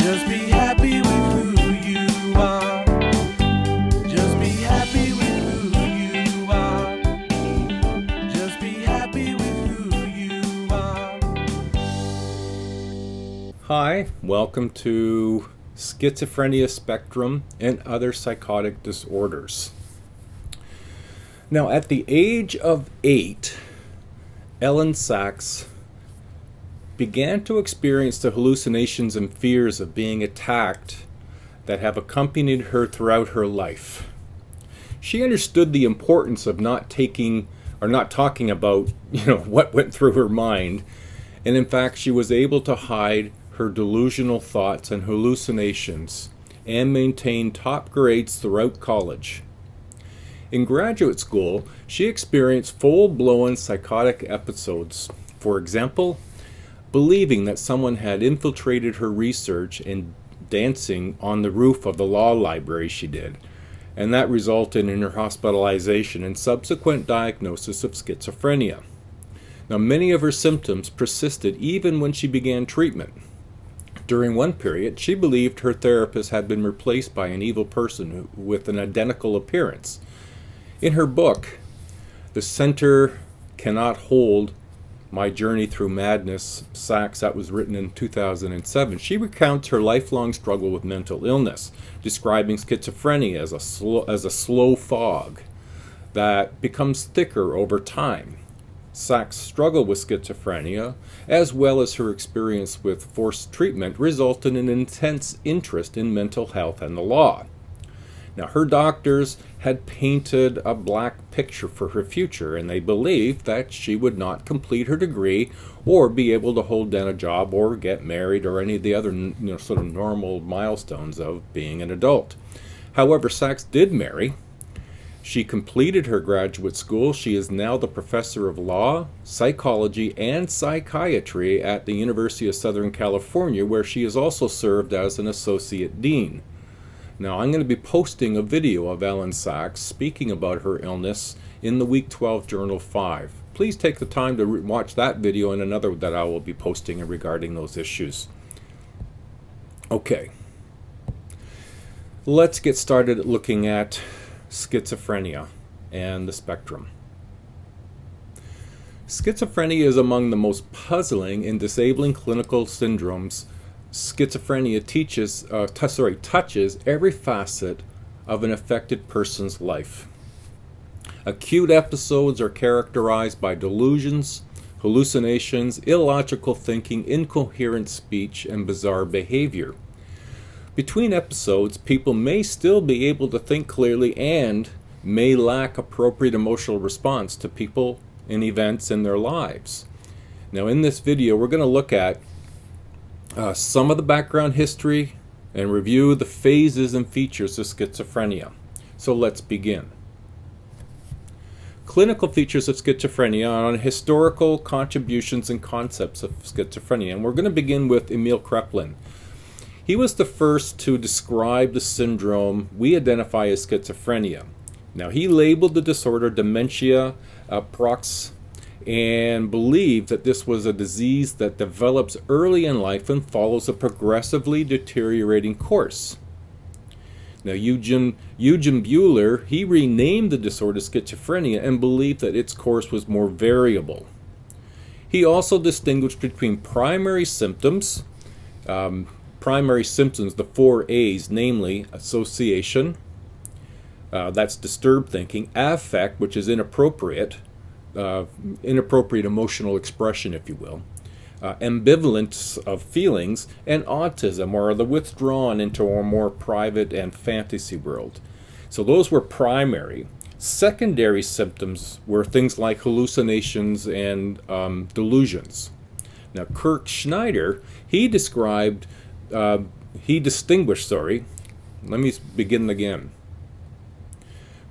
Just be happy with who you are. Just be happy with who you are. Just be happy with who you are. Hi, welcome to Schizophrenia Spectrum and Other Psychotic Disorders. Now, at the age of 8, Ellen Sachs began to experience the hallucinations and fears of being attacked that have accompanied her throughout her life. She understood the importance of not talking about, what went through her mind, and in fact, she was able to hide her delusional thoughts and hallucinations and maintain top grades throughout college. In graduate school, she experienced full-blown psychotic episodes. For example, believing that someone had infiltrated her research and dancing on the roof of the law library she did, and that resulted in her hospitalization and subsequent diagnosis of schizophrenia. Now, many of her symptoms persisted even when she began treatment. During one period, she believed her therapist had been replaced by an evil person with an identical appearance. In her book, The Center Cannot Hold My Journey Through Madness, Sachs, that was written in 2007, she recounts her lifelong struggle with mental illness, describing schizophrenia as a slow fog that becomes thicker over time. Sachs' struggle with schizophrenia, as well as her experience with forced treatment, resulted in an intense interest in mental health and the law. Now, her doctors had painted a black picture for her future, and they believed that she would not complete her degree or be able to hold down a job or get married or any of the other sort of normal milestones of being an adult. However, Sachs did marry. She completed her graduate school. She is now the professor of law, psychology, and psychiatry at the University of Southern California, where she has also served as an associate dean. Now, I'm going to be posting a video of Ellen Sachs speaking about her illness in the Week 12 Journal 5. Please take the time to watch that video and another that I will be posting regarding those issues. Okay, let's get started looking at schizophrenia and the spectrum. Schizophrenia is among the most puzzling and disabling clinical syndromes. Schizophrenia touches every facet of an affected person's life. Acute episodes are characterized by delusions, hallucinations, illogical thinking, incoherent speech, and bizarre behavior. Between episodes, people may still be able to think clearly and may lack appropriate emotional response to people and events in their lives. Now, in this video, we're going to look at some of the background history and review the phases and features of schizophrenia. So let's begin. Clinical features of schizophrenia on historical contributions and concepts of schizophrenia. And we're going to begin with Emil Kraepelin. He was the first to describe the syndrome we identify as schizophrenia. Now, he labeled the disorder dementia praecox and believed that this was a disease that develops early in life and follows a progressively deteriorating course. Now, Eugen Buehler, he renamed the disorder schizophrenia and believed that its course was more variable. He also distinguished between primary symptoms, the 4 A's, namely association, that's disturbed thinking, affect, which is inappropriate emotional expression, if you will, ambivalence of feelings, and autism, or the withdrawn into a more private and fantasy world. So those were primary. Secondary symptoms were things like hallucinations and delusions. Now, Kurt Schneider, he distinguished, let me begin again.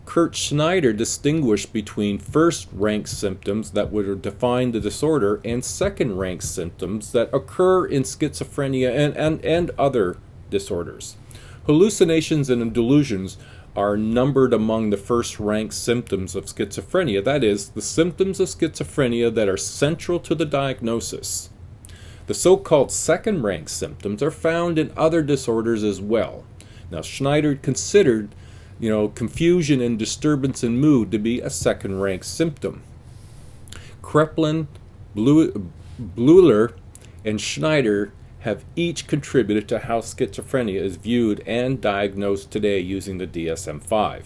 Kurt Schneider distinguished between first-rank symptoms that would define the disorder and second-rank symptoms that occur in schizophrenia and other disorders. Hallucinations and delusions are numbered among the first-rank symptoms of schizophrenia, that is, the symptoms of schizophrenia that are central to the diagnosis. The so-called second-rank symptoms are found in other disorders as well. Now, Schneider considered, confusion and disturbance in mood to be a second-rank symptom. Kreplin, Bleuler, and Schneider have each contributed to how schizophrenia is viewed and diagnosed today using the DSM-5.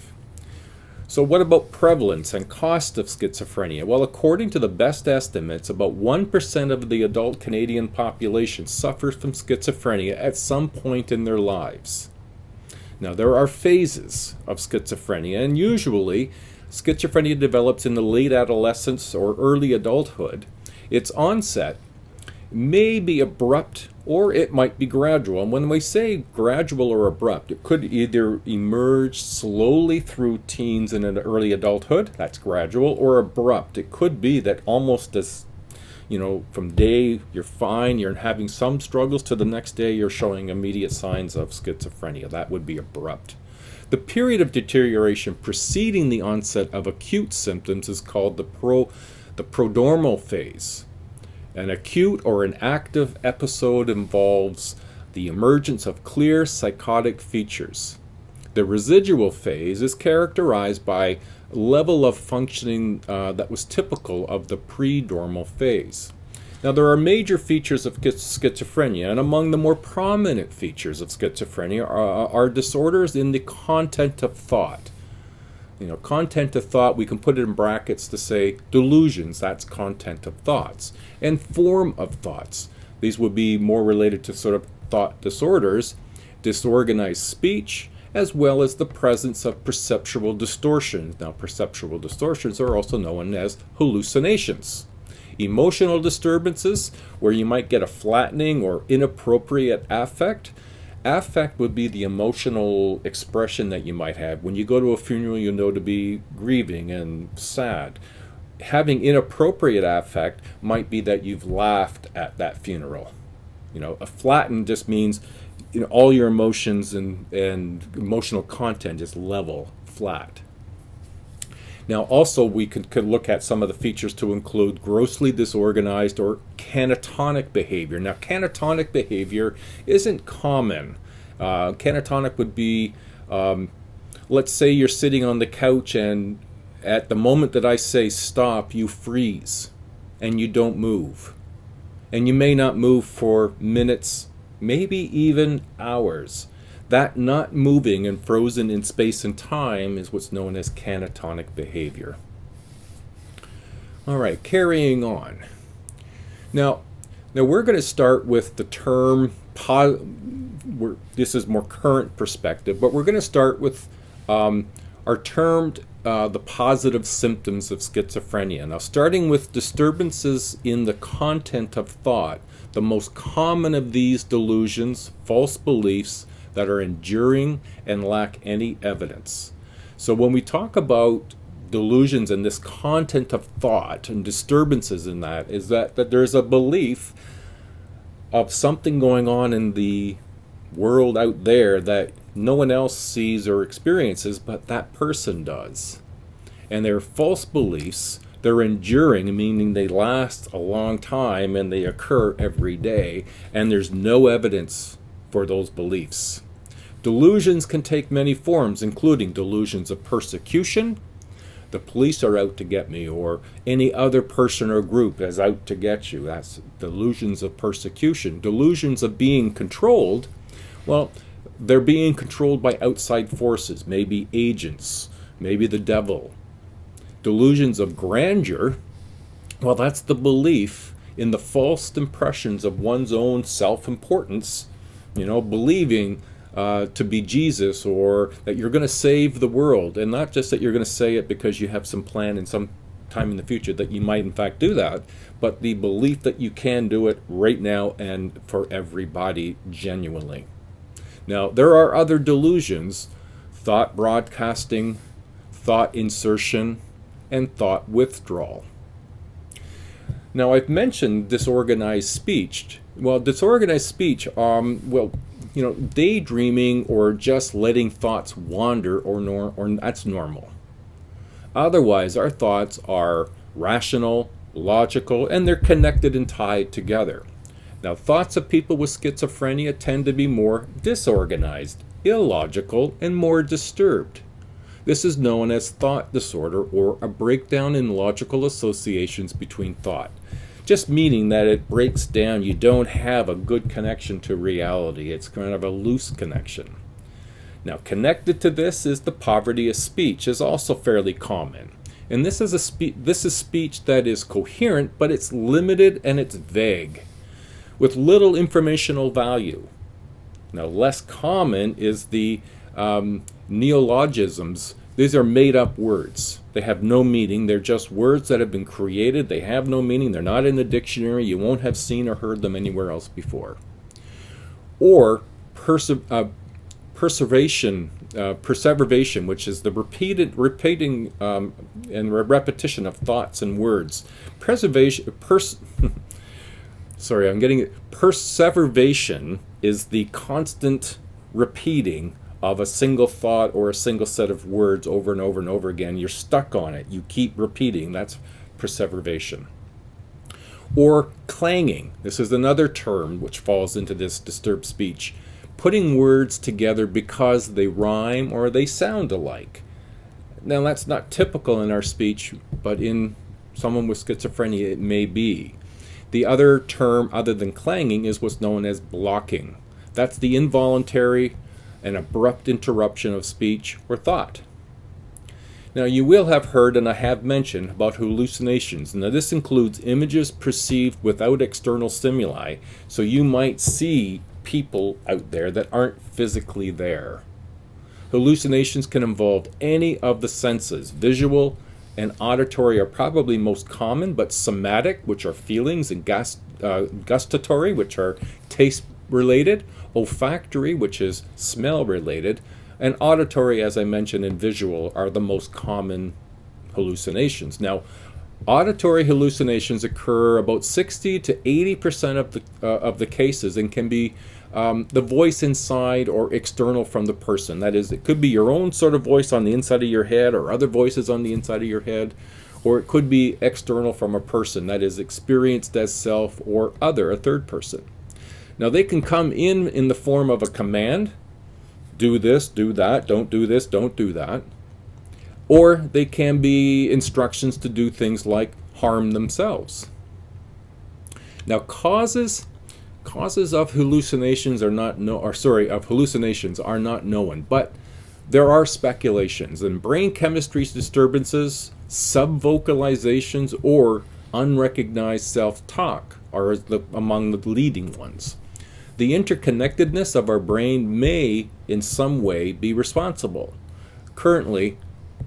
So what about prevalence and cost of schizophrenia? Well, according to the best estimates, about 1% of the adult Canadian population suffers from schizophrenia at some point in their lives. Now, there are phases of schizophrenia, and usually schizophrenia develops in the late adolescence or early adulthood. Its onset may be abrupt or it might be gradual. And when we say gradual or abrupt, it could either emerge slowly through teens and into early adulthood, that's gradual, or abrupt. It could be that almost as, from day you're fine, you're having some struggles, to the next day you're showing immediate signs of schizophrenia. That would be abrupt. The period of deterioration preceding the onset of acute symptoms is called the prodromal phase. An acute or an active episode involves the emergence of clear psychotic features. The residual phase is characterized by a level of functioning that was typical of the prodromal phase. Now, there are major features of schizophrenia, and among the more prominent features of schizophrenia are disorders in the content of thought. Content of thought, we can put it in brackets to say delusions, that's content of thoughts, and form of thoughts. These would be more related to sort of thought disorders, disorganized speech, as well as the presence of perceptual distortions. Now, perceptual distortions are also known as hallucinations. Emotional disturbances, where you might get a flattening or inappropriate affect. Affect would be the emotional expression that you might have. When you go to a funeral, you know to be grieving and sad. Having inappropriate affect might be that you've laughed at that funeral. A flattened just means all your emotions and emotional content is level, flat. Now, also, we could look at some of the features to include grossly disorganized or catatonic behavior. Now, catatonic behavior isn't common. Catatonic would be, let's say you're sitting on the couch and at the moment that I say stop, you freeze and you don't move. And you may not move for minutes, maybe even hours. That not moving and frozen in space and time is what's known as catatonic behavior. All right, carrying on. Now we're going to start with the term, this is more current perspective, but we're going to start with our termed the positive symptoms of schizophrenia. Now, starting with disturbances in the content of thought, the most common of these delusions, false beliefs, that are enduring and lack any evidence. So when we talk about delusions and this content of thought and disturbances in that, is that there's a belief of something going on in the world out there that no one else sees or experiences, but that person does. And they're false beliefs. They're enduring, meaning they last a long time and they occur every day, and there's no evidence for those beliefs. Delusions can take many forms, including delusions of persecution, the police are out to get me, or any other person or group is out to get you. That's delusions of persecution. Delusions of being controlled, well, they're being controlled by outside forces, maybe agents, maybe the devil. Delusions of grandeur, well, that's the belief in the false impressions of one's own self-importance, believing to be Jesus, or that you're going to save the world, and not just that you're going to say it because you have some plan in some time in the future that you might in fact do that, but the belief that you can do it right now and for everybody genuinely. Now, there are other delusions: thought broadcasting, thought insertion, and thought withdrawal. Now, I've mentioned disorganized speech. Well, disorganized speech, daydreaming or just letting thoughts wander, or that's normal. Otherwise, our thoughts are rational, logical, and they're connected and tied together. Now, thoughts of people with schizophrenia tend to be more disorganized, illogical, and more disturbed. This is known as thought disorder, or a breakdown in logical associations between thought. Just meaning that it breaks down, you don't have a good connection to reality. It's kind of a loose connection. Now, connected to this is the poverty of speech, is also fairly common. And this is speech that is coherent, but it's limited and it's vague, with little informational value. Now, less common is the neologisms. These are made-up words. They have no meaning. They're just words that have been created. They have no meaning. They're not in the dictionary. You won't have seen or heard them anywhere else before. Or perseveration, which is the repeating and repetition of thoughts and words. Perseveration is the constant repeating of a single thought or a single set of words over and over and over again. You're stuck on it. You keep repeating. That's perseveration. Or clanging. This is another term which falls into this disturbed speech. Putting words together because they rhyme or they sound alike. Now, that's not typical in our speech, but in someone with schizophrenia, it may be. The other term, other than clanging, is what's known as blocking. That's the involuntary and abrupt interruption of speech or thought. Now, you will have heard, and I have mentioned, about hallucinations. Now, this includes images perceived without external stimuli, so you might see people out there that aren't physically there. Hallucinations can involve any of the senses. Visual and auditory are probably most common, but somatic, which are feelings, and gustatory, which are taste-related, olfactory, which is smell-related, and auditory, as I mentioned, and visual are the most common hallucinations. Now, auditory hallucinations occur about 60 to 80% of the cases, and can be the voice inside or external from the person. That is, it could be your own sort of voice on the inside of your head, or other voices on the inside of your head, or it could be external from a person, that is, experienced as self or other, a third person. Now, they can come in the form of a command: do this, do that, don't do this, don't do that. Or they can be instructions to do things like harm themselves. Now, causes of hallucinations are not known, but there are speculations. And brain chemistry disturbances, subvocalizations, or unrecognized self-talk are among the leading ones. The interconnectedness of our brain may, in some way, be responsible. Currently,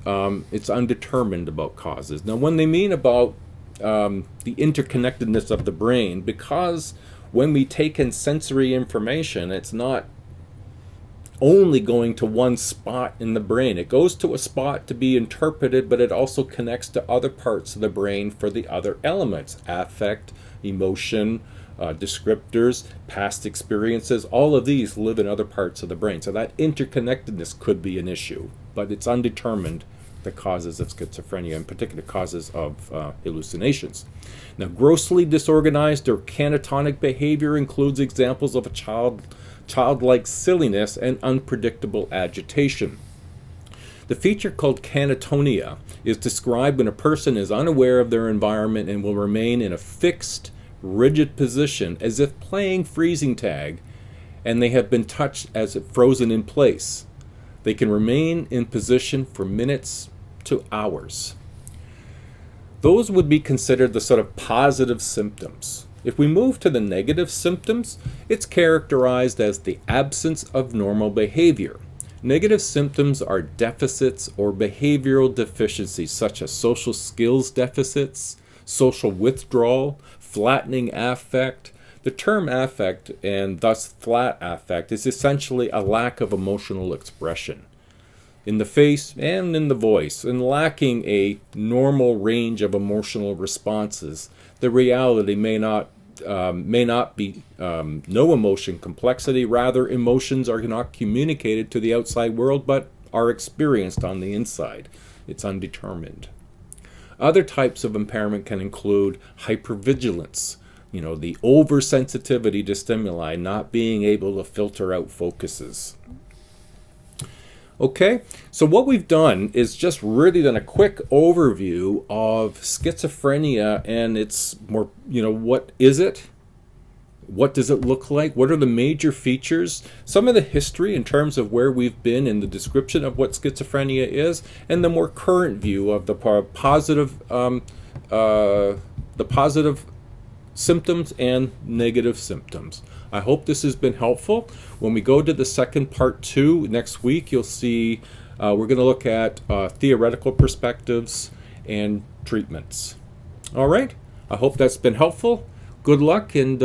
it's undetermined about causes. Now, when they mean about the interconnectedness of the brain, because when we take in sensory information, it's not only going to one spot in the brain. It goes to a spot to be interpreted, but it also connects to other parts of the brain for the other elements: affect, emotion, descriptors, past experiences. All of these live in other parts of the brain. So that interconnectedness could be an issue, but it's undetermined, the causes of schizophrenia, in particular causes of hallucinations. Now, grossly disorganized or catatonic behavior includes examples of a childlike silliness and unpredictable agitation. The feature called catatonia is described when a person is unaware of their environment and will remain in a fixed, rigid position as if playing freezing tag, and they have been touched as if frozen in place. They can remain in position for minutes to hours. Those would be considered the sort of positive symptoms. If we move to the negative symptoms, it's characterized as the absence of normal behavior. Negative symptoms are deficits or behavioral deficiencies, such as social skills deficits, social withdrawal, flattening affect. The term affect, and thus flat affect, is essentially a lack of emotional expression in the face and in the voice, and lacking a normal range of emotional responses. The reality may not be no emotion complexity. Rather, emotions are not communicated to the outside world, but are experienced on the inside. It's undetermined. Other types of impairment can include hypervigilance, the oversensitivity to stimuli, not being able to filter out focuses. Okay, so what we've done is just really done a quick overview of schizophrenia and its more, what is it? What does it look like? What are the major features? Some of the history in terms of where we've been in the description of what schizophrenia is, and the more current view of the positive symptoms and negative symptoms. I hope this has been helpful. When we go to the second part 2 next week, you'll see we're going to look at theoretical perspectives and treatments. All right, I hope that's been helpful. Good luck, and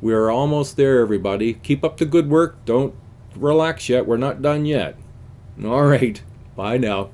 we're almost there, everybody. Keep up the good work. Don't relax yet. We're not done yet. All right, bye now.